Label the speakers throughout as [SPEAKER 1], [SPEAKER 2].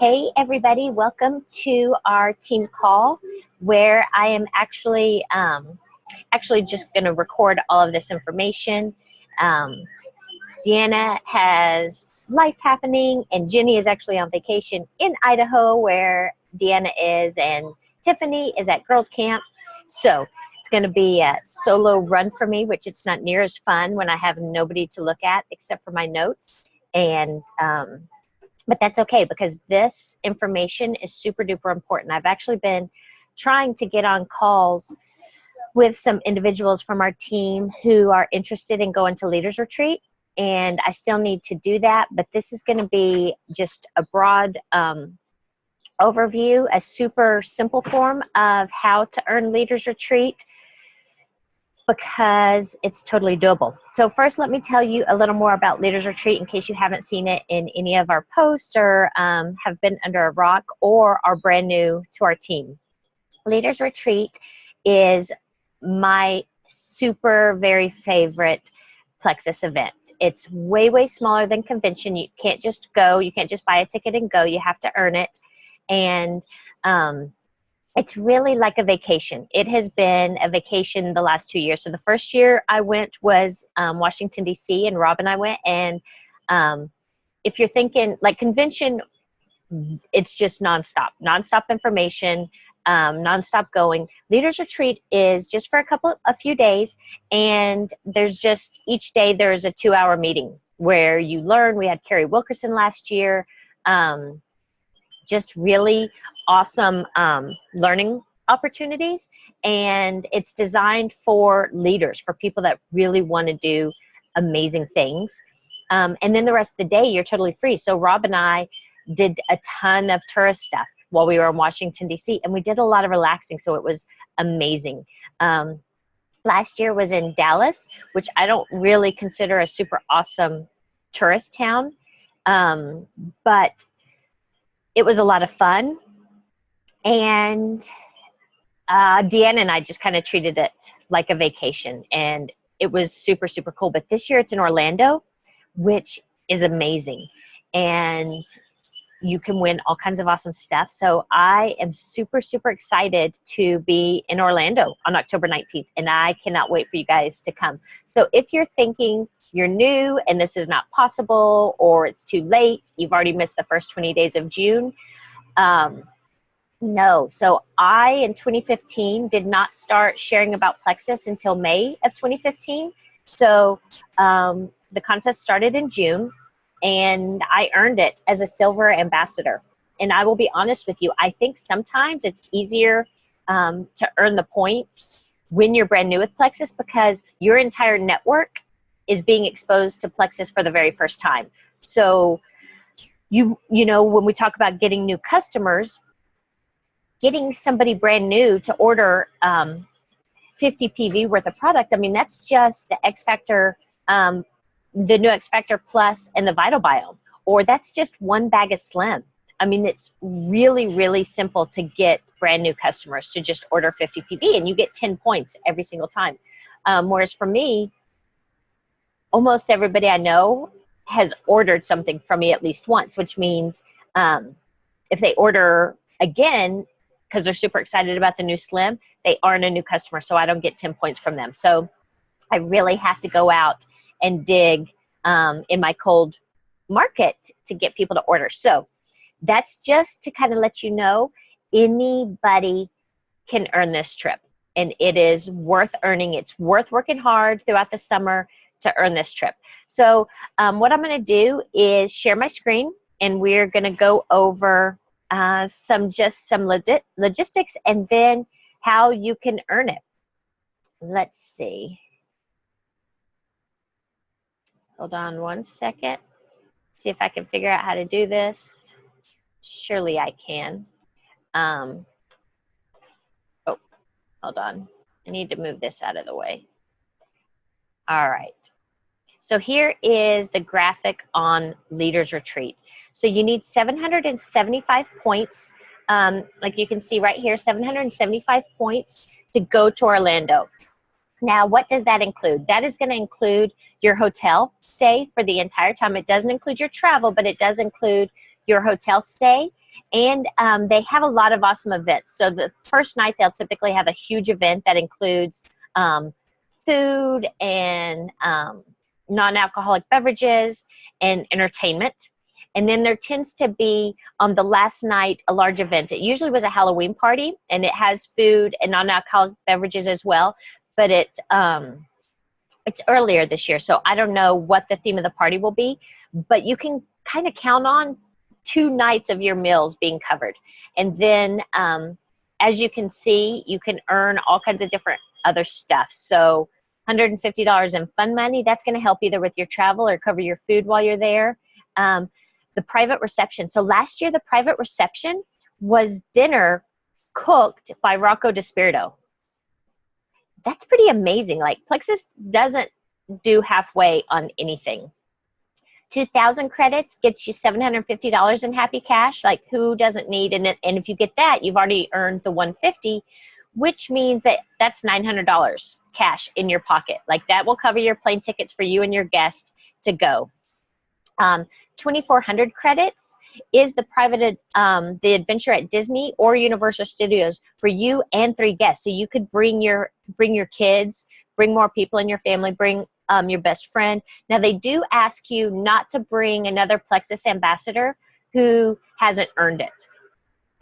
[SPEAKER 1] Hey everybody, welcome to our team call where I am actually just going to record all of this information. Deanna has life happening and Jenny is actually on vacation in Idaho where Deanna is, and Tiffany is at girls camp. So it's going to be a solo run for me, which it's not near as fun when I have nobody to look at except for my notes. And but that's okay because this information is super duper important. I've actually been trying to get on calls with some individuals from our team who are interested in going to Leaders Retreat, and I still need to do that, but this is going to be just a broad overview, a super simple form of how to earn Leaders Retreat, because it's totally doable. So first, let me tell you a little more about Leaders Retreat in case you haven't seen it in any of our posts or have been under a rock or are brand new to our team. Leaders Retreat is my super very favorite Plexus event. It's way, way smaller than convention. You can't just go. You can't just buy a ticket and go. You have to earn it. And it's really like a vacation. It has been a vacation the last 2 years. So the first year I went was Washington, D.C., and Rob and I went. And if you're thinking like convention, it's just nonstop information, nonstop going. Leaders Retreat is just for a few days. And there's just each day there's a 2-hour meeting where you learn. We had Carrie Wilkerson last year. Just really awesome learning opportunities, and it's designed for leaders, for people that really want to do amazing things. And then the rest of the day, you're totally free. So Rob and I did a ton of tourist stuff while we were in Washington, D.C., and we did a lot of relaxing, so it was amazing. Last year was in Dallas, which I don't really consider a super awesome tourist town, but it was a lot of fun. And Deanna and I just kind of treated it like a vacation, and it was super, super cool. But this year it's in Orlando, which is amazing. And you can win all kinds of awesome stuff. So I am super, super excited to be in Orlando on October 19th, and I cannot wait for you guys to come. So if you're thinking you're new and this is not possible, or it's too late, you've already missed the first 20 days of June, no. So I, in 2015, did not start sharing about Plexus until May of 2015. So the contest started in June, and I earned it as a silver ambassador. And I will be honest with you, I think sometimes it's easier to earn the points when you're brand new with Plexus, because your entire network is being exposed to Plexus for the very first time. So you know, when we talk about getting new customers, getting somebody brand new to order 50 PV worth of product, I mean, that's just the X Factor, the new X Factor Plus and the Vital Biome, or that's just one bag of Slim. I mean, it's really, really simple to get brand new customers to just order 50 PV, and you get 10 points every single time. Whereas for me, almost everybody I know has ordered something from me at least once, which means if they order again, because they're super excited about the new Slim, they aren't a new customer, so I don't get 10 points from them. So I really have to go out and dig in my cold market to get people to order. So that's just to kind of let you know, anybody can earn this trip, and it is worth earning. It's worth working hard throughout the summer to earn this trip. So what I'm going to do is share my screen, and we're going to go over some logistics, and then how you can earn it. Let's see. Hold on one second. See if I can figure out how to do this. Surely I can. Oh, hold on. I need to move this out of the way. All right. So here is the graphic on Leaders Retreat. So you need 775 points. Like you can see right here, 775 points to go to Orlando. Now, what does that include? That is going to include your hotel stay for the entire time. It doesn't include your travel, but it does include your hotel stay. And they have a lot of awesome events. So the first night, they'll typically have a huge event that includes food and non-alcoholic beverages and entertainment. And then there tends to be on the last night a large event. It usually was a Halloween party, and it has food and non-alcoholic beverages as well. But it's earlier this year, so I don't know what the theme of the party will be. But you can kind of count on 2 nights of your meals being covered. And then as you can see, you can earn all kinds of different other stuff. So $150 in fun money, that's going to help either with your travel or cover your food while you're there. The private reception. So last year, the private reception was dinner cooked by Rocco DiSpirito. That's pretty amazing. Like, Plexus doesn't do halfway on anything. 2,000 credits gets you $750 in happy cash. Like, who doesn't need it? And if you get that, you've already earned the $150, which means that that's $900 cash in your pocket. Like, that will cover your plane tickets for you and your guest to go. 2,400 credits is the private, the adventure at Disney or Universal Studios for you and 3 guests. So you could bring your kids, bring more people in your family, bring your best friend. Now, they do ask you not to bring another Plexus ambassador who hasn't earned it.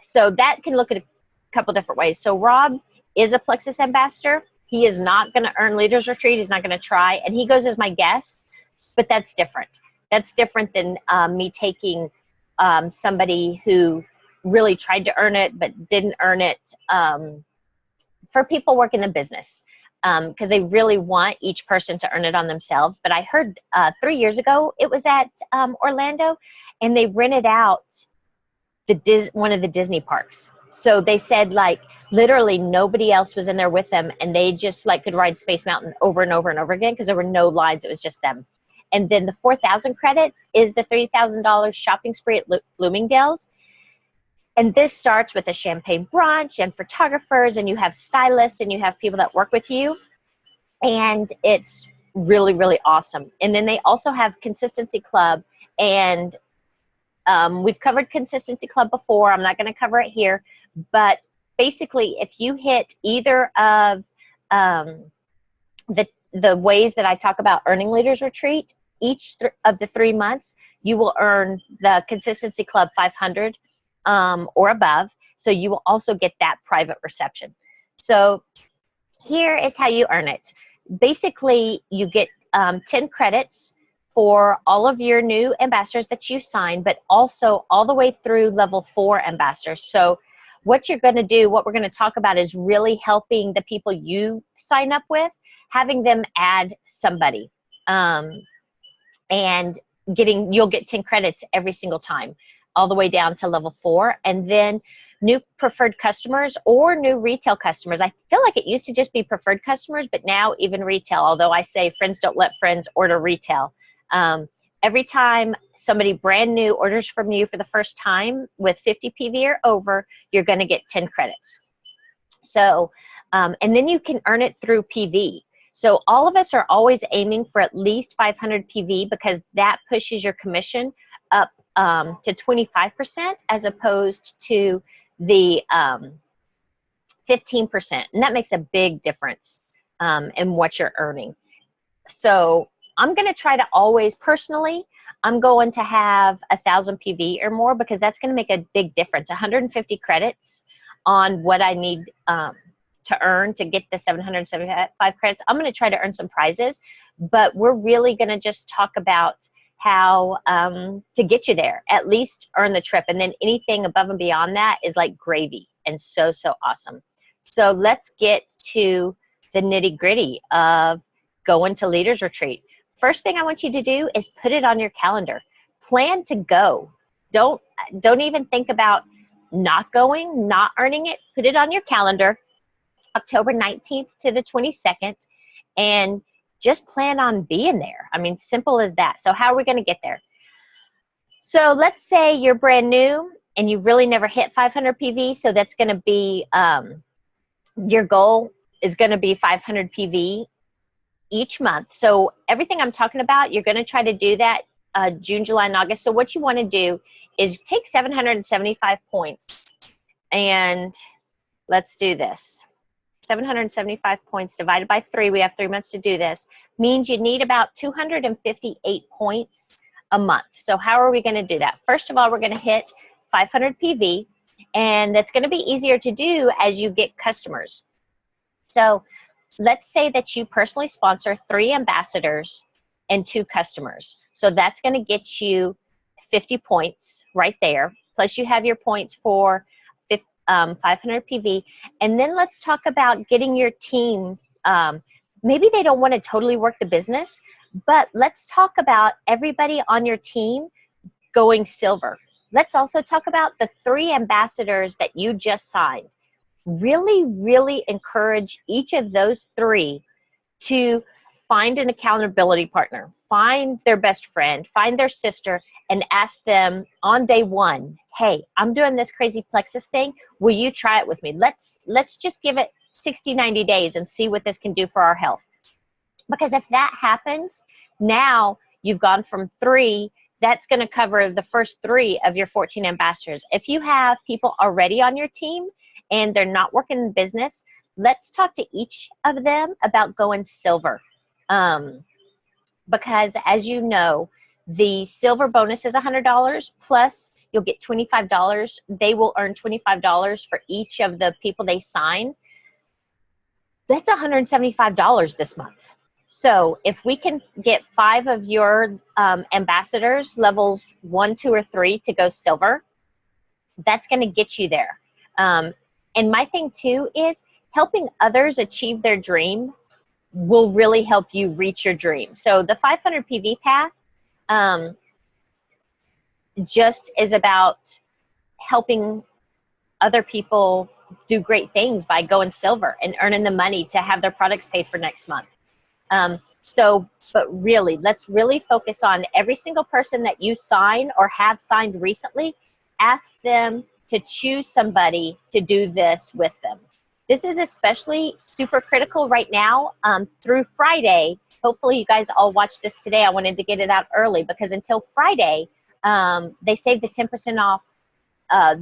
[SPEAKER 1] So that can look at a couple different ways. So Rob is a Plexus ambassador. He is not going to earn Leaders Retreat. He's not going to try. And he goes as my guest, but that's different. That's different than me taking somebody who really tried to earn it but didn't earn it, for people working the business, because they really want each person to earn it on themselves. But I heard 3 years ago, it was at Orlando, and they rented out one of the Disney parks. So they said, like, literally nobody else was in there with them, and they just like could ride Space Mountain over and over and over again because there were no lines. It was just them. And then the 4,000 credits is the $3,000 shopping spree at Bloomingdale's. And this starts with a champagne brunch and photographers, and you have stylists, and you have people that work with you. And it's really, really awesome. And then they also have Consistency Club. And we've covered Consistency Club before. I'm not going to cover it here. But basically, if you hit either of the ways that I talk about earning Leaders Retreat, each of the 3 months, you will earn the Consistency Club 500 or above. So you will also get that private reception. So here is how you earn it. Basically, you get 10 credits for all of your new ambassadors that you sign, but also all the way through level 4 ambassadors. So what you're going to do, what we're going to talk about, is really helping the people you sign up with, having them add somebody, and you'll get 10 credits every single time, all the way down to level 4. And then new preferred customers or new retail customers. I feel like it used to just be preferred customers, but now even retail, although I say friends don't let friends order retail. Every time somebody brand new orders from you for the first time with 50 PV or over, you're going to get 10 credits. So, and then you can earn it through PV. So all of us are always aiming for at least 500 PV, because that pushes your commission up to 25% as opposed to the 15%. And that makes a big difference in what you're earning. So I'm going to try to always, personally, I'm going to have 1,000 PV or more, because that's going to make a big difference. 150 credits on what I need to earn to get the 775 credits. I'm going to try to earn some prizes, but we're really going to just talk about how to get you there, at least earn the trip. And then anything above and beyond that is like gravy and so, so awesome. So let's get to the nitty gritty of going to Leaders Retreat. First thing I want you to do is put it on your calendar. Plan to go. Don't even think about not going, not earning it. Put it on your calendar, October 19th to the 22nd, and just plan on being there. I mean, simple as that. So how are we going to get there? So let's say you're brand new and you really never hit 500 PV. So that's going to be, your goal is going to be 500 PV each month. So everything I'm talking about, you're going to try to do that June, July, and August. So what you want to do is take 775 points, and let's do this. 775 points divided by 3, we have 3 months to do this, means you need about 258 points a month. So how are we going to do that? First of all, we're going to hit 500 PV, and that's going to be easier to do as you get customers. So let's say that you personally sponsor 3 ambassadors and 2 customers. So that's going to get you 50 points right there. Plus you have your points for 500 PV. And then let's talk about getting your team. Maybe they don't want to totally work the business, but let's talk about everybody on your team going silver. Let's also talk about the 3 ambassadors that you just signed. Really, really encourage each of those 3 to find an accountability partner, find their best friend, find their sister, and ask them on day 1, hey, I'm doing this crazy Plexus thing. Will you try it with me? Let's just give it 60, 90 days and see what this can do for our health. Because if that happens, now you've gone from 3, that's going to cover the first 3 of your 14 ambassadors. If you have people already on your team and they're not working in business, let's talk to each of them about going silver. Because as you know, the silver bonus is $100 plus you'll get $25. They will earn $25 for each of the people they sign. That's $175 this month. So if we can get 5 of your ambassadors, levels 1, 2, or 3 to go silver, that's going to get you there. And my thing too is helping others achieve their dream will really help you reach your dream. So the 500 PV path just is about helping other people do great things by going silver and earning the money to have their products paid for next month. But really, let's really focus on every single person that you sign or have signed recently. Ask them to choose somebody to do this with them. This is especially super critical right now through Friday. Hopefully you guys all watched this today. I wanted to get it out early because until Friday, they saved the 10% off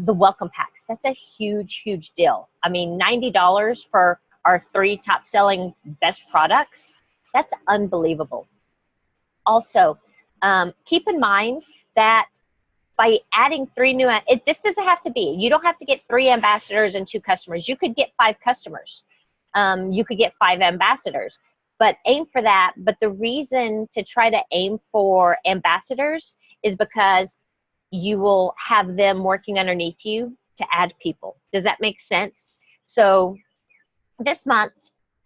[SPEAKER 1] the welcome packs. That's a huge, huge deal. I mean, $90 for our 3 top selling best products. That's unbelievable. Also, keep in mind that by adding 3 new, this doesn't have to be, you don't have to get 3 ambassadors and 2 customers. You could get 5 customers. You could get 5 ambassadors, but aim for that. But the reason to try to aim for ambassadors is because you will have them working underneath you to add people. Does that make sense? So this month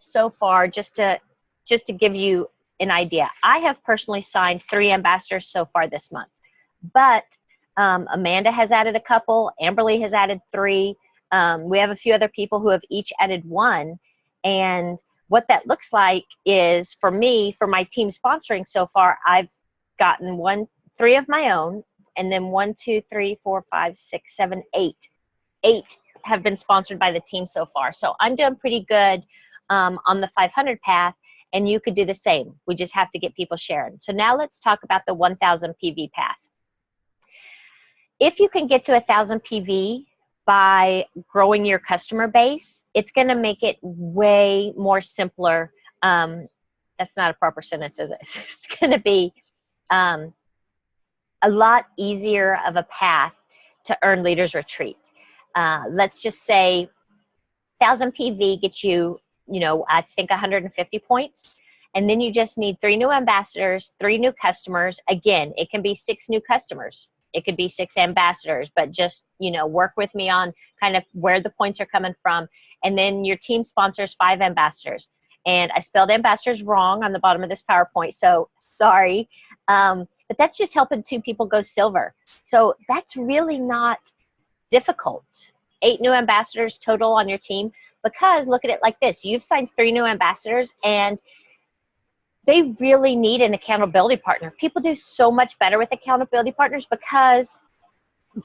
[SPEAKER 1] so far, just to give you an idea, I have personally signed 3 ambassadors so far this month, but Amanda has added a couple, Amberly has added 3. We have a few other people who have each added 1. And what that looks like is for me, for my team sponsoring so far, I've gotten 3 of my own, and then 1, 2, 3, 4, 5, 6, 7, 8. 8 have been sponsored by the team so far. So I'm doing pretty good on the 500 path, and you could do the same. We just have to get people sharing. So now let's talk about the 1000 PV path. If you can get to 1000 PV by growing your customer base, it's going to make it way more simpler. That's not a proper sentence, is it? It's going to be a lot easier of a path to earn Leaders Retreat. Let's just say 1000 PV gets you, I think 150 points. And then you just need 3 new ambassadors, 3 new customers. Again, it can be 6 new customers. It could be 6 ambassadors, but just, work with me on kind of where the points are coming from. And then your team sponsors 5 ambassadors. And I spelled ambassadors wrong on the bottom of this PowerPoint, so sorry. But that's just helping 2 people go silver. So that's really not difficult. 8 new ambassadors total on your team, because look at it like this. You've signed 3 new ambassadors, and they really need an accountability partner. People do so much better with accountability partners because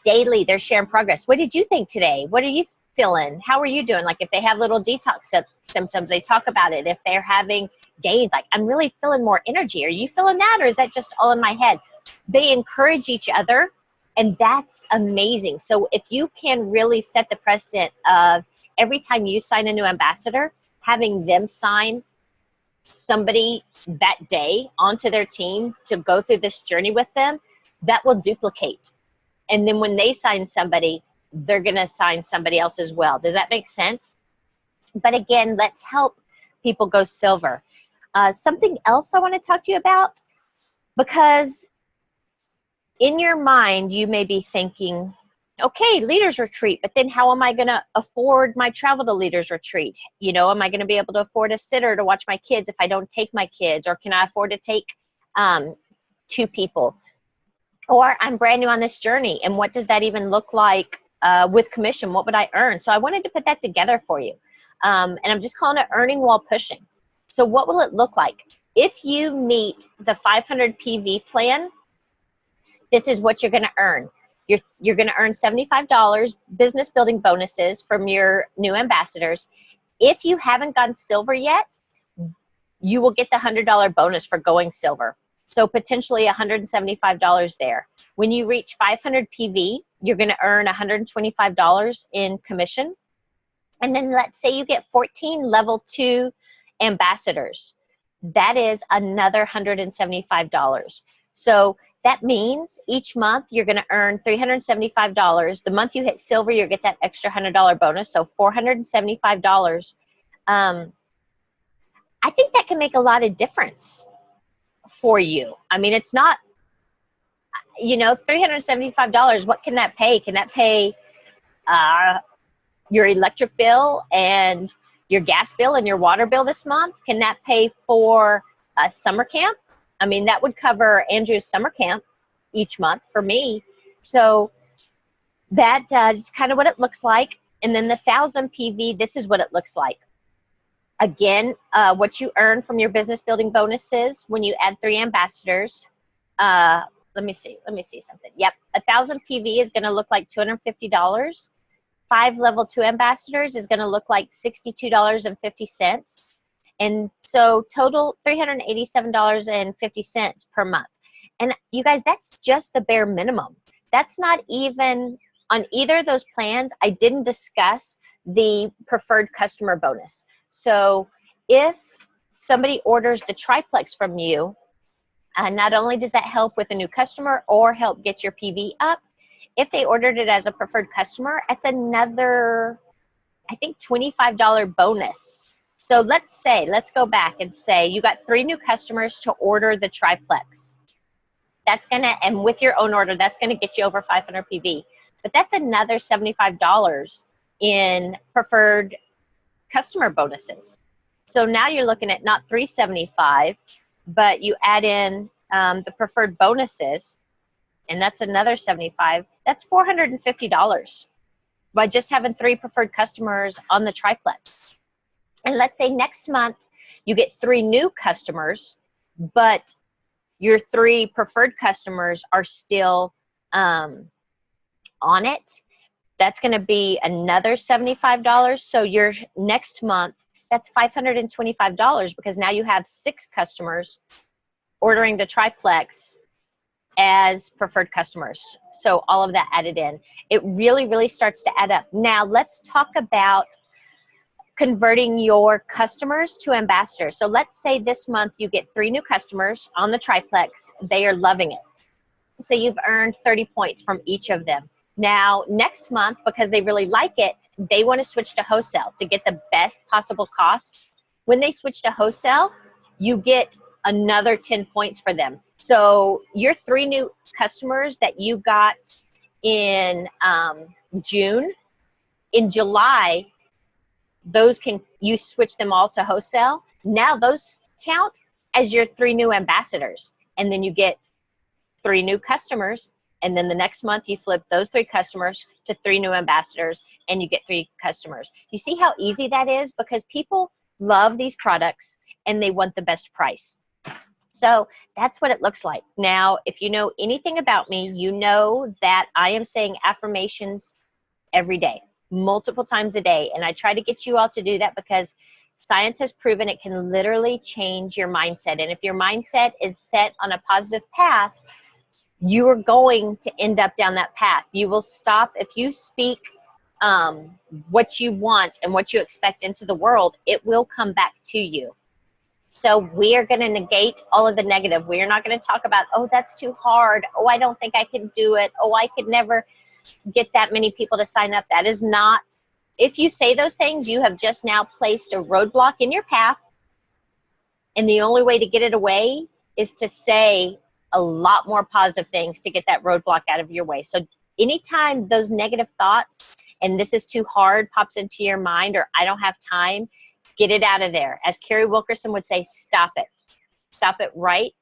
[SPEAKER 1] daily they're sharing progress. What did you think today? What are you feeling? How are you doing? Like if they have little detox symptoms, they talk about it. If they're having gains, like I'm really feeling more energy. Are you feeling that, or is that just all in my head? They encourage each other And that's amazing. So if you can really set the precedent of every time you sign a new ambassador, having them sign somebody that day onto their team to go through this journey with them, that will duplicate. And then when they sign somebody, they're going to sign somebody else as well. Does that make sense? But again, let's help people go silver. Something else I want to talk to you about, because in your mind, you may be thinking, okay, leaders retreat, but then how am I going to afford my travel to leaders retreat? You know, am I going to be able to afford a sitter to watch my kids if I don't take my kids? Or can I afford to take 2 people? Or I'm brand new on this journey, and what does that even look like with commission? What would I earn? So I wanted to put that together for you. And I'm just calling it earning while pushing. So what will it look like? If you meet the 500 PV plan, this is what you're going to earn. You're going to earn $75 business building bonuses from your new ambassadors. If you haven't gone silver yet, you will get the $100 bonus for going silver. So potentially $175 there. When you reach 500 PV, you're going to earn $125 in commission. And then let's say you get 14 level 2 ambassadors. That is another $175. So that means each month you're going to earn $375. The month you hit silver, you get that extra $100 bonus, so $475. I think that can make a lot of difference for you. I mean, it's not, you know, $375. What can that pay? Can that pay your electric bill and your gas bill and your water bill this month? Can that pay for a summer camp? I mean, that would cover Andrew's summer camp each month for me. So that is kind of what it looks like. And then the 1,000 PV, this is what it looks like. Again, what you earn from your business building bonuses when you add 3 ambassadors. Let me see something. Yep, 1,000 PV is going to look like $250. 5 level 2 ambassadors is going to look like $62.50. And so total $387.50 per month. And you guys, that's just the bare minimum. That's not even on either of those plans. I didn't discuss the preferred customer bonus. So if somebody orders the triplex from you, not only does that help with a new customer or help get your PV up, if they ordered it as a preferred customer, it's another, I think, $25 bonus. So let's go back and say you got 3 new customers to order the triplex. That's going to, and with your own order, that's going to get you over 500 PV. But that's another $75 in preferred customer bonuses. So now you're looking at not $375, but you add in the preferred bonuses, and that's another $75. That's $450 by just having 3 preferred customers on the triplex. And let's say next month you get 3 new customers, but your 3 preferred customers are still on it. That's going to be another $75. So your next month, that's $525 because now you have 6 customers ordering the triplex as preferred customers. So all of that added in. It really, really starts to add up. Now let's talk about converting your customers to ambassadors. So let's say this month you get 3 new customers on the triplex. They are loving it. So you've earned 30 points from each of them. Now, next month, because they really like it, they want to switch to wholesale to get the best possible cost. When they switch to wholesale, you get another 10 points for them. So your 3 new customers that you got in June, in July, you switch them all to wholesale. Now those count as your 3 new ambassadors. And then you get 3 new customers. And then the next month you flip those 3 customers to 3 new ambassadors and you get 3 customers. You see how easy that is? Because people love these products and they want the best price. So that's what it looks like. Now, if you know anything about me, you know that I am saying affirmations every day, multiple times a day. And I try to get you all to do that because science has proven it can literally change your mindset. And if your mindset is set on a positive path, you are going to end up down that path. You will stop if you speak what you want and what you expect into the world, it will come back to you. So we are going to negate all of the negative. We are not going to talk about, oh, that's too hard. Oh, I don't think I can do it. Oh, I could never get that many people to sign up. That is not, if you say those things, you have just now placed a roadblock in your path. And the only way to get it away is to say a lot more positive things to get that roadblock out of your way. So anytime those negative thoughts and this is too hard pops into your mind, or I don't have time, get it out of there. As Carrie Wilkerson would say, stop it. Stop it right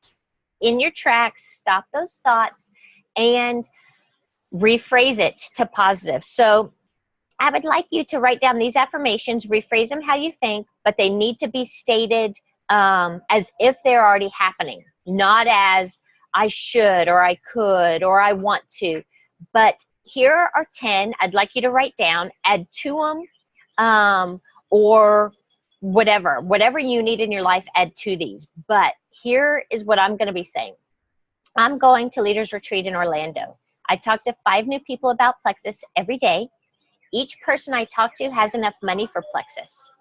[SPEAKER 1] in your tracks. Stop those thoughts and rephrase it to positive. So I would like you to write down these affirmations, rephrase them how you think, but they need to be stated as if they're already happening, not as I should or I could or I want to. But here are 10 I'd like you to write down, add to them, or whatever you need in your life, add to these. But here is what I'm going to be saying. I'm going to Leaders Retreat in Orlando. I talk to 5 new people about Plexus every day. Each person I talk to has enough money for Plexus.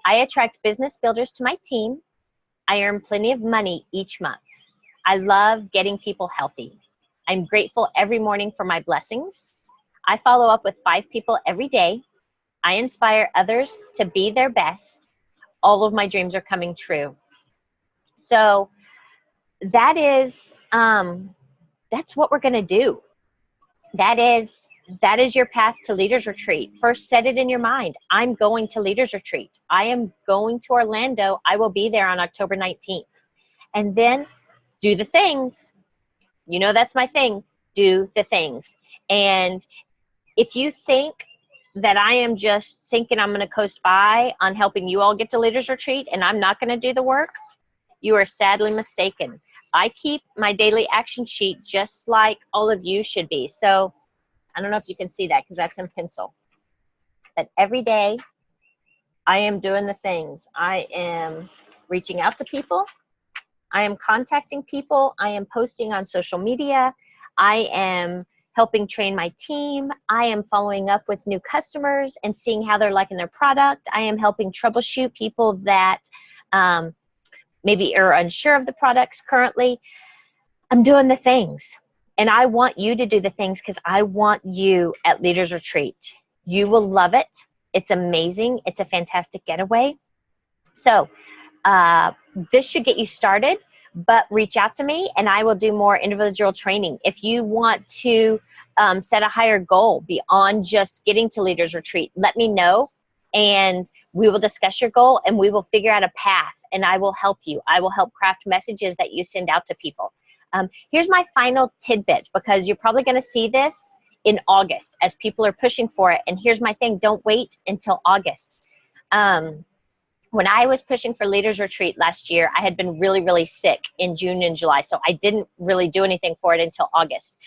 [SPEAKER 1] I attract business builders to my team. I earn plenty of money each month. I love getting people healthy. I'm grateful every morning for my blessings. I follow up with 5 people every day. I inspire others to be their best. All of my dreams are coming true. So that is, that's what we're going to do. That is your path to Leaders Retreat. First, set it in your mind. I'm going to Leaders Retreat. I am going to Orlando. I will be there on October 19th. And then do the things. You know, that's my thing. Do the things. And if you think that I am just thinking I'm going to coast by on helping you all get to Leaders Retreat and I'm not going to do the work, you are sadly mistaken. I keep my daily action sheet just like all of you should be. So I don't know if you can see that because that's in pencil. But every day I am doing the things. I am reaching out to people. I am contacting people. I am posting on social media. I am helping train my team. I am following up with new customers and seeing how they're liking their product. I am helping troubleshoot people that maybe are unsure of the products currently. I'm doing the things. And I want you to do the things because I want you at Leaders Retreat. You will love it. It's amazing. It's a fantastic getaway. So this should get you started, but reach out to me and I will do more individual training. If you want to set a higher goal beyond just getting to Leaders Retreat, let me know and we will discuss your goal and we will figure out a path and I will help you. I will help craft messages that you send out to people. Here's my final tidbit because you're probably going to see this in August as people are pushing for it. And here's my thing, don't wait until August. When I was pushing for Leaders Retreat last year, I had been really, really sick in June and July. So I didn't really do anything for it until August.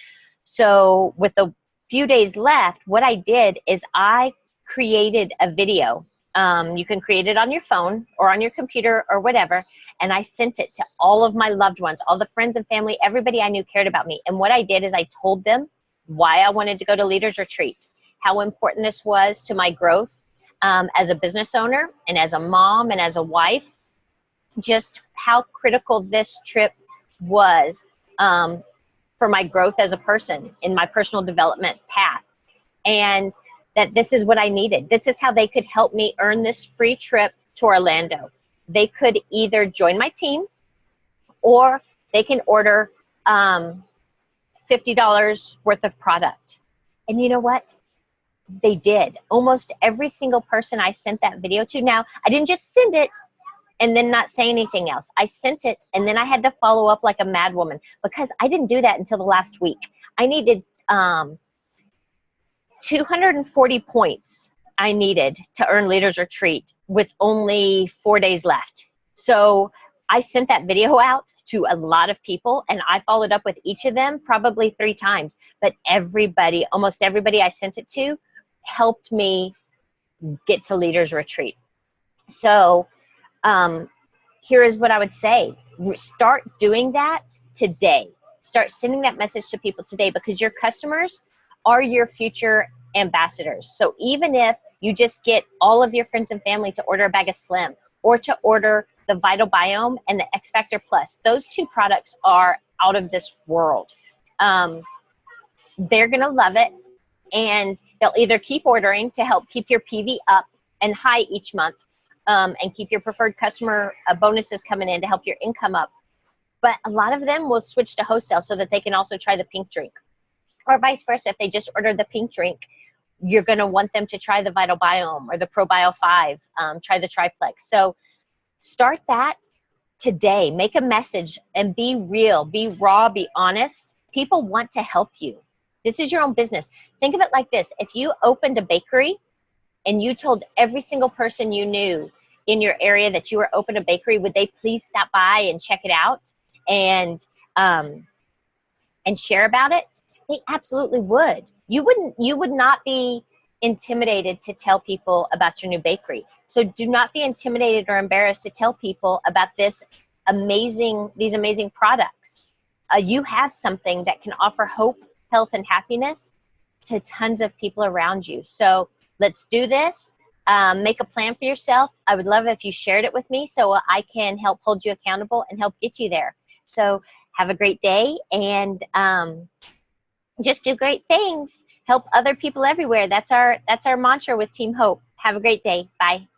[SPEAKER 1] So with the few days left, what I did is I created a video. You can create it on your phone or on your computer or whatever. And I sent it to all of my loved ones, all the friends and family, everybody I knew cared about me. And what I did is I told them why I wanted to go to Leaders Retreat, how important this was to my growth as a business owner and as a mom and as a wife, just how critical this trip was for my growth as a person in my personal development path. And that this is what I needed. This is how they could help me earn this free trip to Orlando. They could either join my team or they can order $50 worth of product. And you know what? They did. Almost every single person I sent that video to. Now, I didn't just send it and then not say anything else. I sent it and then I had to follow up like a mad woman because I didn't do that until the last week. I needed 240 points I needed to earn Leaders Retreat with only 4 days left. So I sent that video out to a lot of people and I followed up with each of them probably 3 times. But everybody, almost everybody I sent it to helped me get to Leaders Retreat. So here is what I would say. Start doing that today. Start sending that message to people today, because your customers are your future ambassadors. So even if you just get all of your friends and family to order a bag of Slim, or to order the Vital Biome and the X Factor Plus, those 2 products are out of this world. They're going to love it, and they'll either keep ordering to help keep your PV up and high each month, and keep your preferred customer bonuses coming in to help your income up. But a lot of them will switch to wholesale so that they can also try the pink drink, or vice versa. If they just ordered the pink drink, you're going to want them to try the Vital Biome or the ProBio 5, try the Triplex. So start that today. Make a message and be real, be raw, be honest. People want to help you. This is your own business. Think of it like this. If you opened a bakery and you told every single person you knew in your area that you were open a bakery, would they please stop by and check it out and share about it? They absolutely would. You would not be intimidated to tell people about your new bakery. So do not be intimidated or embarrassed to tell people about these amazing products. You have something that can offer hope, health, and happiness to tons of people around you. So let's do this. Make a plan for yourself. I would love it if you shared it with me so I can help hold you accountable and help get you there. So have a great day, and just do great things. Help other people everywhere. That's our mantra with Team Hope. Have a great day. Bye.